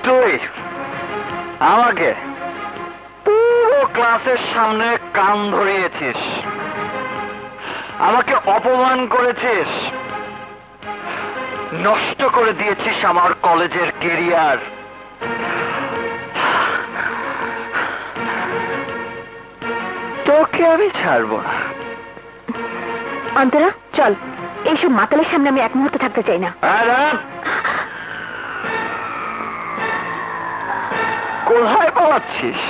তুই আমাকে পুরো ক্লাসের সামনে কান ধরিয়েছিস, আমাকে অপমান করেছিস, নষ্ট করে দিয়েছিস আমার কলেজের কেরিয়ার। তোকে আমি ছাড়বো না। অন্তরা চল, এইসব মাতালের সামনে আমি এক মুহূর্তে থাকতে চাই না। কোথায় পালাচ্ছিস?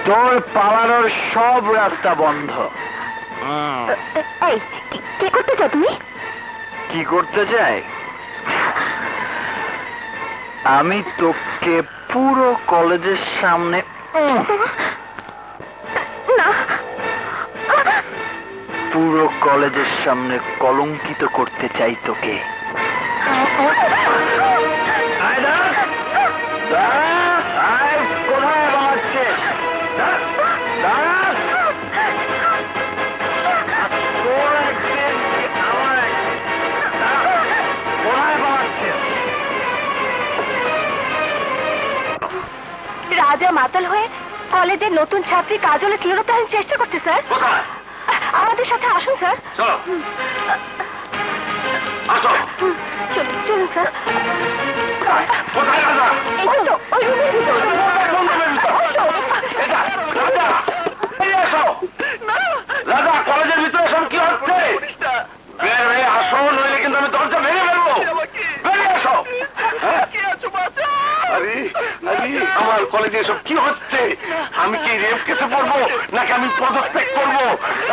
তোর পালানোর সব রাস্তা বন্ধ। এই কি করতে চাও তুমি? কি করতে চাই? আমি তোকে পুরো কলেজের সামনে না, পুরো কলেজের সামনে কলঙ্কিত করতে চাই তোকে। কোথায় বানাচ্ছিস? রাজা মাতাল হয়ে কলেজের নতুন ছাত্রী কাজলে ক্লিরতার চেষ্টা করছে স্যার। আমাদের সাথে আসুন স্যার। চলুন স্যার। এই তো, ওই রুমের ভিতরে। রাজা, কলেজের ভিতরে সব কি হচ্ছে? বের হয়ে আসো, নইলে কিন্তু আমি দরজা ভেঙে ফেলবো। বেরিয়ে আসো। আমার কলেজে এসব কি হচ্ছে? আমি কি রেপ কেসে পড়বো, নাকি আমি পদত্যাগ করবো?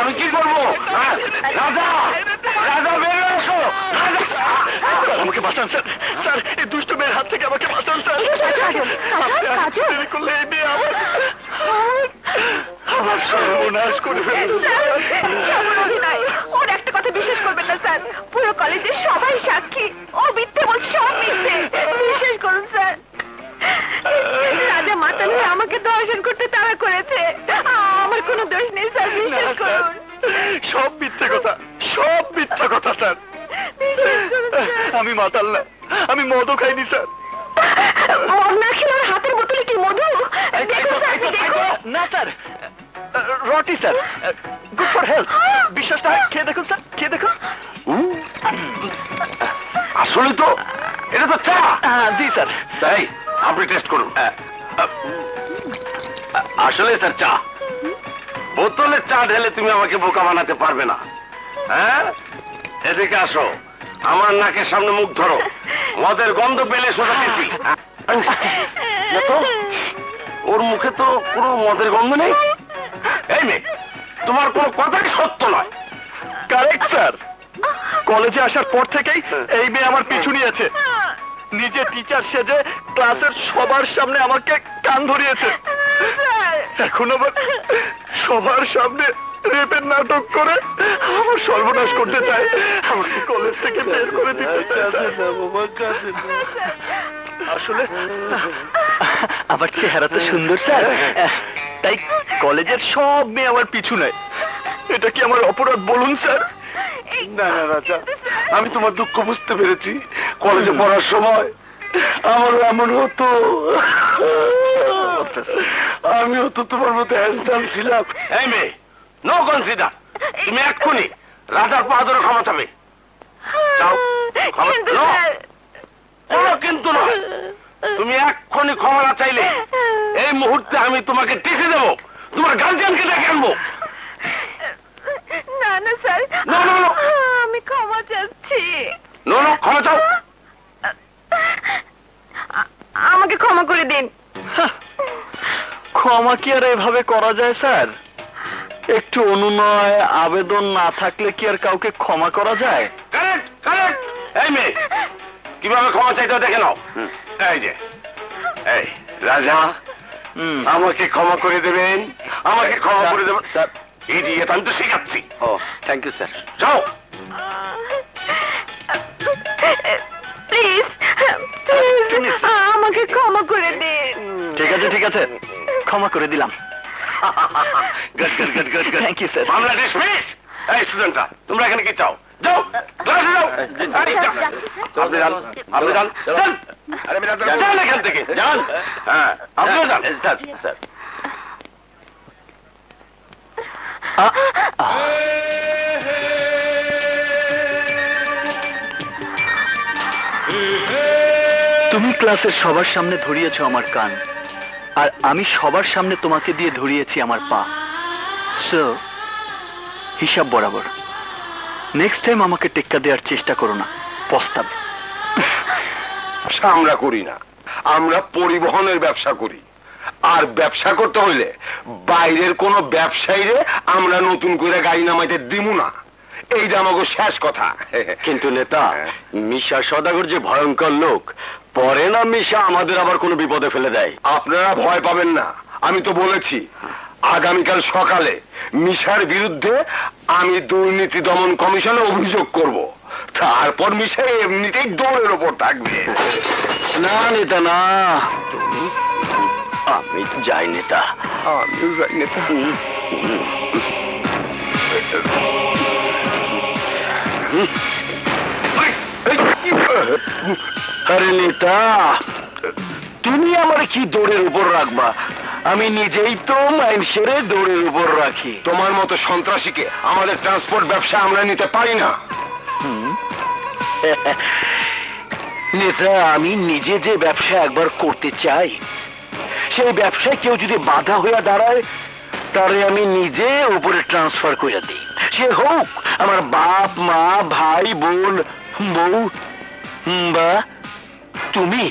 আমি কি করবো? রাজা, রাজা বেরিয়ে আসো। আমাকে বাঁচান স্যার, স্যার এই দুষ্ট মেয়ের হাত থেকে আমাকে বাঁচান স্যার। দেরি করলে এই মেয়ে আমার সর্বনাশ করে ফেলবে। ওর একটা কথা বিশ্বাস করবেন না স্যার, পুরো কলেজের সবাই সাক্ষী। ও মিথ্যে বলছে, সব মিথ্যে। বিশ্বাস করুন স্যার, রাজা মাতাল হয়ে আমাকে দর্শন করতে তাড়া করেছে। আমার কোনো দোষ নেই স্যার, বিশ্বাস করুন। সব মিথ্যে কথা, সব মিথ্যা কথা স্যার। আমি মাতাল না, আমি মদও খাইনি স্যার। মদ না খেলে ওর হাতের বোতলে কি মধু? দেখুন স্যার, দেখুন। না sir, roti sir, good for health. বিশ্বাসটা খেয়ে দেখুন স্যার, খেয়ে দেখুন। আসলে তো এটা তো চা। জি স্যার। তাই আপনি টেস্ট করুন। আসলে স্যার চা। বোতলে চা ঢেলে তুমি আমাকে বোকা বানাতে পারবে না। হ্যাঁ, এদিকে আসো, আমার নাকের সামনে মুখ ধরো। মদের গন্ধ পেলে সোজা দিচ্ছি। ওর মুখে তো কোনো মদের গন্ধ নেই। এই মেয়ে, তোমার কোনো কথাই সত্য নয়। কারেক্ট স্যার, কলেজে আসার পর থেকেই এই মেয়ে আমার পিছু নিয়েছে। নিজে টিচার সেজে ক্লাসের সবার সামনে আমাকে কান ধরিয়েছে। এখন আবার সবার সামনে রেপের নাটক করে আমার সর্বনাশ করতে চায়। আমাকে কলেজ থেকে বের করে দিতে চায়। আসলে আমার চেহারা তো সুন্দর স্যার, তাই কলেজের সব মেয়ে আমার পিছু নেয়। এটা কি আমার অপরাধ বলুন স্যার? না না রাজা, আমি তোমার দুঃখ বুঝতে পেরেছি। কলেজে পড়ার সময় আমার এমন হতো, আমিও তো তোমার মতো হ্যান্ডসাম ছিলাম। এই মেয়ে, নো কনসিডার। তুমি এক্ষুনি রাজার পা ধরে ক্ষমা চাবে। যাও, কিন্তু নয়। তুমি এক্ষুনি ক্ষমা না চাইলে এই মুহূর্তে আমি তোমাকে টিসি দেবো, তোমার গার্জিয়ানকে ডেকে আনবো। না না স্যার, না না না, আমি ক্ষমা চাচ্ছি। নো নো, ক্ষমা চাও। আমাকে ক্ষমা করে দিন। ক্ষমা কি আর এভাবে করা যায় স্যার? একটু অনুনয় আবেদন না থাকলে কি আর কাউকে ক্ষমা করা যায়? Correct correct. এই মেয়ে, কিভাবে ক্ষমা চাইতে দেখে নাও। এই যে, এই রাজা, আমাকে ক্ষমা করে দেবেন, আমাকে ক্ষমা করে দেবেন স্যার। ইডিয়েট, আমি তো শিখাচ্ছি। ও থ্যাংক ইউ স্যার। যাও। প্লিজ আমাকে ক্ষমা করে দিন। ঠিক আছে ঠিক আছে, ক্ষমা করে দিলাম। Good good good good. Thank you sir. মামলা ডিসমিস। এই স্টুডেন্টরা, তোমরা এখানে কি চাও? যাও, ক্লাসে যাও। আরে, যান। আপনি যান, আপনি যান, যান। যান এখান থেকে, যান। হ্যাঁ, আপনিও যান। স্যার। তুমি ক্লাসের সবার সামনে ধরিয়েছো আমার কান, আর আমি সবার সামনে তোমাকে দিয়ে ধরিয়েছি আমার পা। সো হিসাব বরাবর। নেক্সট টাইম আমাকে টেক্কা দেওয়ার চেষ্টা করো না, পস্তাবে। আমরা করি না, আমরা পরিবহনের ব্যবসা করি। আর ব্যবসা করতে হইলে বাইরের কোন ব্যবসায়ীরে আমরা নতুন করে গাড়ি নামাইতে দিমু না। এইটা আমাকে শেষ কথা। কিন্তু নেতা, মিশা সদাগর যে ভয়ঙ্কর লোক, পরে না মিশা আমাদের আবার কোনো বিপদে ফেলে দেয়। আপনারা ভয় পাবেন না, আমি তো বলেছি আগামীকাল সকালে মিশার বিরুদ্ধে আমি দুর্নীতি দমন কমিশনে অভিযোগ করব। তারপর মিশা এমনিতেই দৌড়ের ওপর থাকবে। না নেতা, না, আমি যাই নেতা। আমিও যাই নেতা। আরে নেতা, তুমি আমার কি দৌড়ের উপর রাখবা? আমি নিজেই তো মানুষের দৌড়ের উপর রাখি। তোমার মতো সন্ত্রাসীকে আমাদের ট্রান্সপোর্ট ব্যবসা আমরা নিতে পারি না। নেতা, আমি নিজে যে ব্যবসা একবার করতে চাই, সেই ব্যবসায় কেউ যদি বাধা হইয়া দাঁড়ায়, তারে আমি নিজে উপরে ট্রান্সফার করে দিই। সে হোক আমার বাপ, মা, ভাই, বোন, বউ, বা তুমি।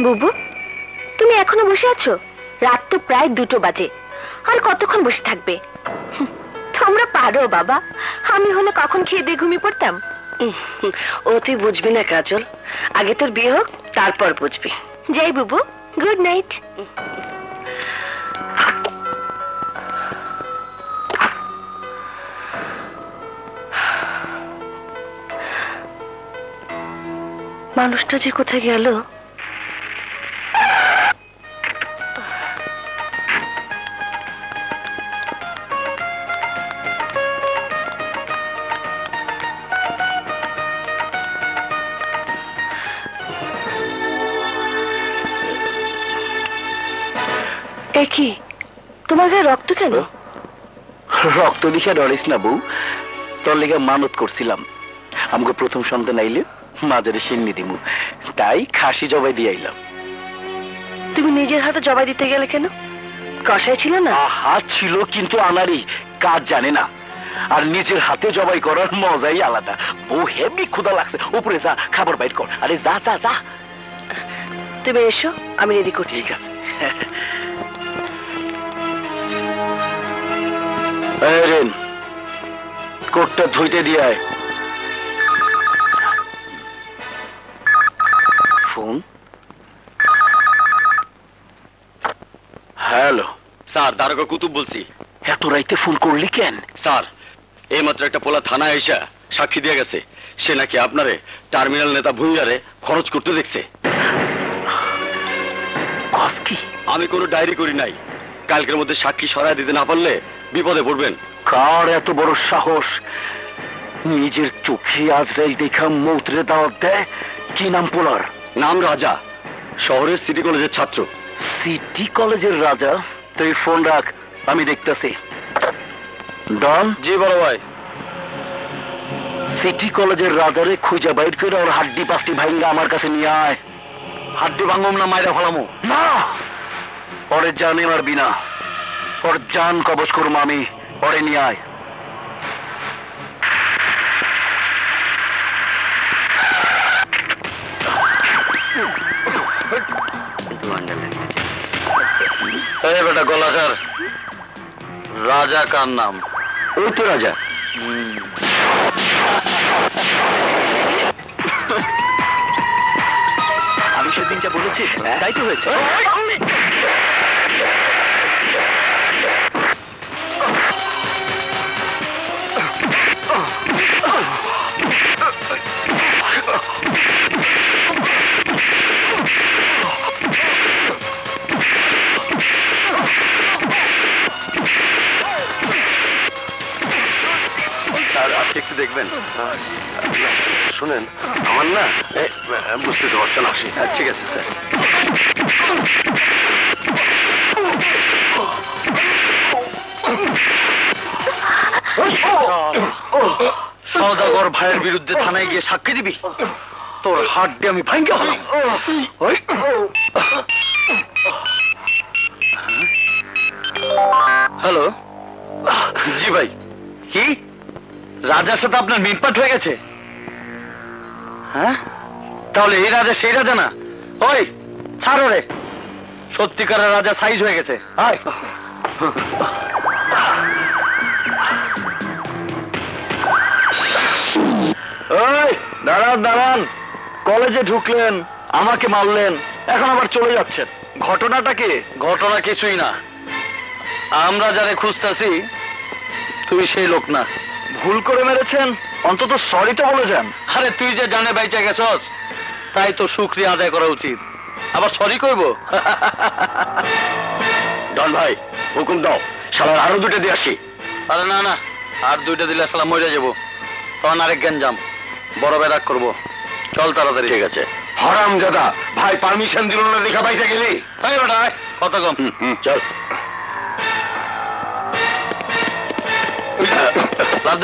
বুবু, তুমি এখনো বসে আছো? রাত তো প্রায় 2টো বাজে, আর কতক্ষণ বসে থাকবে? তোমরা পারো বাবা, আমি হলে কখন খেয়ে দিয়ে ঘুমিয়ে পড়তাম। ও তুই বুঝবি না কাজল, আগে তোর বিয়ে হোক, তারপর বুঝবি। যাই বুবু, গুড নাইট। মানুষটা যে কোথায় গেল? কি তোমার গায়ে রক্ত কেন? রক্ত দিশা ডরিস না বউ, তোর লেগে মানত করছিলাম আমাকে প্রথম সন্তান আইলে মাজারে সিন্নি দিমু, তাই খাসি জবাই দিয়ে আইলাম। তুমি নিজের হাতে জবাই দিতে গেলে কেন? কষাই ছিল না? হাত ছিল, কিন্তু আনারি কাজ জানে না, আর নিজের হাতে জবাই করার মজাই আলাদা। বউ হেভি ক্ষুধা লাগছে, উপরে যা খাবার বাইর কর। আরে যা যা যা। তুমি এসো, আমি রেডি করছি। ঠিক আছে। রেন, কোটটা ধুইতে দিয়ে আয়। ফোন। হ্যালো স্যার, দারোগা কুতুব বলছি। এত রাইতে ফোন করলি কেন? স্যার, এইমাত্র একটা পোলা থানায় এসে সাক্ষী দিয়ে গেছে, সে নাকি আপনারে টার্মিনাল নেতা ভুইয়ারে খরচ করতে দেখছে। কস কি? আমি কোনো ডায়েরি করি নাই, কালকের মধ্যে সাক্ষী সরায় দিতে না পারলে বিপদে পড়বেন। কার এত বড় সাহস নিজের চোখে আজরাইল দেখা মৌতরে দাওয়াত দেয়? কি নাম পোলার? নাম রাজা, শহরের সিটি কলেজের ছাত্র। সিটি কলেজের রাজা? তুই ফোন রাখ, আমি দেখতেছি। ডন। জি বড় ভাই। সিটি কলেজের রাজারে খুঁজে বাইর করে ওর হাড্ডি পাঁচটি ভাঙ্গা আমার কাছে নিয়ে আয়। হাড্ডি ভাঙম না মাইরা ফেলামো? না, পরে জানে মারবি না, ওর জান কবজ করবো আমি, ওরে নিয়ে আয়। এই বেটা গলাকার, রাজা কার নাম? ওই তো রাজা। আমি সেদিন যা বলেছি তাই তো হয়েছে। স্যার আপনি একটু দেখবেন। শুনেন, আমার না বুঝতে তো পারছেন, আসি। ঠিক আছে স্যার। সওদাগর ভাইয়ের বিরুদ্ধে থানায় গিয়ে সাক্ষী দিবি? তোর হাত দিয়ে আমি ভাঙ্গে হলাম। হ্যালো, জি ভাই। কি রাজার সাথে আপনার মিটপাট হয়ে গেছে? হ্যাঁ, তাহলে এই রাজা সেই রাজা না? ওই ছাড়ো রে, সত্যিকারের রাজা সাইজ হয়ে গেছে। আয়। ওই দাঁড়ান দাঁড়ান, কলেজে ঢুকলেন, আমাকে মারলেন, এখন আবার চলে যাচ্ছেন। ঘটনাটা কি? ঘটনা কিছুই না, আমরা যারে খুঁজতেছি তুই সেই লোক না। ভুল করে মেরেছেন, অন্তত সরি তো বলে যান। আরে তুই যে জানে বাইচা গেছস, তাই তো শুকরিয়া আদায় করা উচিত। আবার সরি কইব? ডন ভাই, হুকুম দাও, শালার আরো দুটো দিয়ে আসি। আরে না না, আর দুইটা দিলে সালা মরে যাবো, তখন আরেক গ্যাঞ্জাম, বড় বেরাক করবো। চল তাড়াতাড়ি। ঠিক আছে। হারামজাদা, ভাই পারমিশন দিল না দেখা পাইতে গেলি? এই বেটা, আয়, কত কম। চল। লাভ